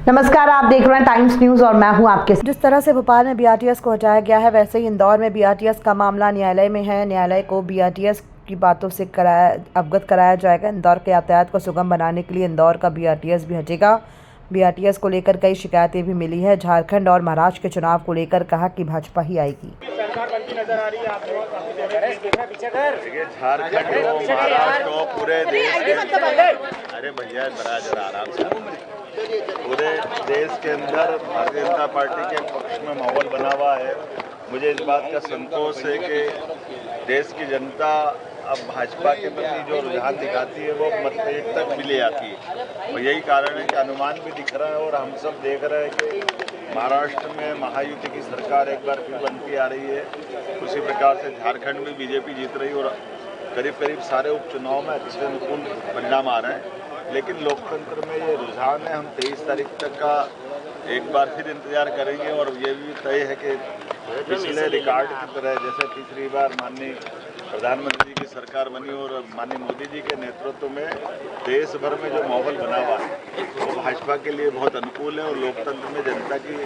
नमस्कार, आप देख रहे हैं टाइम्स न्यूज और मैं हूं आपके। जिस तरह से भोपाल में बीआरटीएस को हटाया गया है, वैसे ही इंदौर में बीआरटीएस का मामला न्यायालय में है। न्यायालय को बीआरटीएस की बातों से अवगत कराया जाएगा। इंदौर के यातायात को सुगम बनाने के लिए इंदौर का बीआरटीएस भी हटेगा। बीआरटीएस को लेकर कई शिकायतें भी मिली है। झारखंड और महाराष्ट्र के चुनाव को लेकर कहा कि भाजपा ही आएगी। सरकार बनती नजर आ रही है आपको। देखिए, झारखंड हो, महाराष्ट्र हो, पूरे देश के, अरे भैया जरा आराम से, पूरे देश के अंदर भारतीय जनता पार्टी के पक्ष में माहौल बना हुआ है। मुझे इस बात का संतोष है कि देश की जनता अब भाजपा के प्रति जो रुझान दिखाती है वो मतभेद तक भी ले आती है, और यही कारण है कि अनुमान भी दिख रहा है और हम सब देख रहे हैं कि महाराष्ट्र में महायुति की सरकार एक बार फिर बनती आ रही है। उसी प्रकार से झारखंड में बीजेपी जीत रही है और करीब करीब सारे उपचुनाव में अच्छे अनुकूल परिणाम आ रहे हैं। लेकिन लोकतंत्र में ये रुझान है। हम 23 तारीख तक का एक बार फिर इंतजार करेंगे और ये भी तय है कि पिछले रिकॉर्ड की तरह जैसे तीसरी बार माननीय प्रधानमंत्री जी की सरकार बनी और माननीय मोदी जी के नेतृत्व में देश भर में जो माहौल बना हुआ है वो भाजपा के लिए बहुत अनुकूल है। और लोकतंत्र में जनता की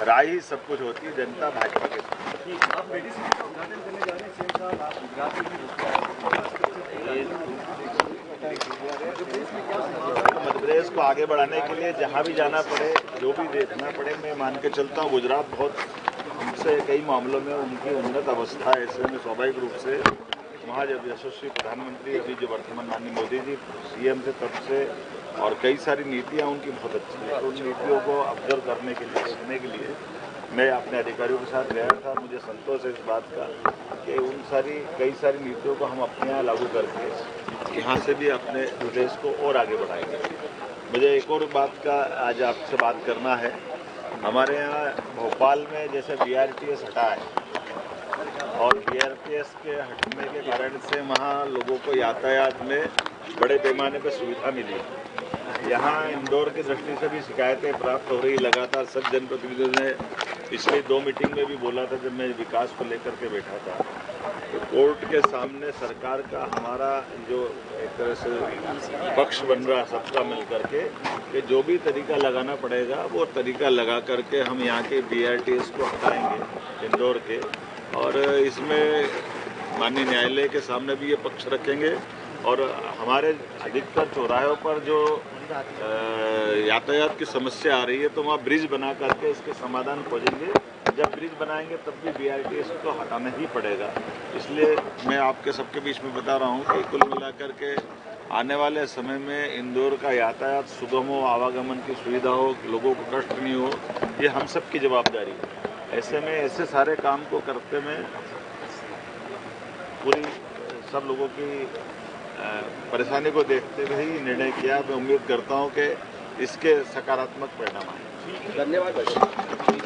राय ही सब कुछ होती है। जनता भाजपा के मध्य प्रदेश को आगे बढ़ाने के लिए जहां भी जाना पड़े, जो भी देखना पड़े, मैं मान के चलता हूँ गुजरात बहुत हमसे कई मामलों में उनकी उन्नत अवस्था है। ऐसे में स्वाभाविक रूप से वहाँ जब यशस्वी प्रधानमंत्री अभी जो वर्तमान माननीय मोदी जी सीएम थे तब से, और कई सारी नीतियाँ उनकी बहुत अच्छी हैं। उन नीतियों को ऑब्जर्व करने के लिए, सुनने के लिए मैं अपने अधिकारियों के साथ गया था। मुझे संतोष है इस बात का कि कई सारी नीतियों को हम अपने यहाँ लागू करके यहाँ से भी अपने प्रदेश को और आगे बढ़ाएंगे। मुझे एक और बात का आज आपसे बात करना है। हमारे यहाँ भोपाल में जैसे बीआरटीएस हटा है और बीआरटीएस के हटने के कारण से वहाँ लोगों को यातायात में बड़े पैमाने पर सुविधा मिली। यहाँ इंदौर की दृष्टि से भी शिकायतें प्राप्त हो रही। लगातार सब जनप्रतिनिधियों ने पिछली 2 मीटिंग में भी बोला था जब मैं विकास को लेकर के बैठा था, तो कोर्ट के सामने सरकार का हमारा जो एक तरह से पक्ष बन रहा सबका मिल करके कि जो भी तरीका लगाना पड़ेगा वो तरीका लगा करके हम यहाँ के बीआरटीएस को हटाएंगे इंदौर के। और इसमें माननीय न्यायालय के सामने भी ये पक्ष रखेंगे और हमारे अधिकतर चौराहों पर जो यातायात की समस्या आ रही है तो वहाँ ब्रिज बना करके इसके समाधान खोजेंगे। जब ब्रिज बनाएंगे तब भी बीआरटीएस को हटाना ही पड़ेगा। इसलिए मैं आपके सबके बीच में बता रहा हूँ कि कुल मिलाकर के आने वाले समय में इंदौर का यातायात सुगम हो, आवागमन की सुविधा हो, लोगों को कष्ट नहीं हो, ये हम सब की जवाबदारी है। ऐसे में ऐसे सारे काम को करते में पूरी सब लोगों की परेशानी को देखते हुए ही निर्णय किया। मैं उम्मीद करता हूं कि इसके सकारात्मक परिणाम आए। धन्यवाद।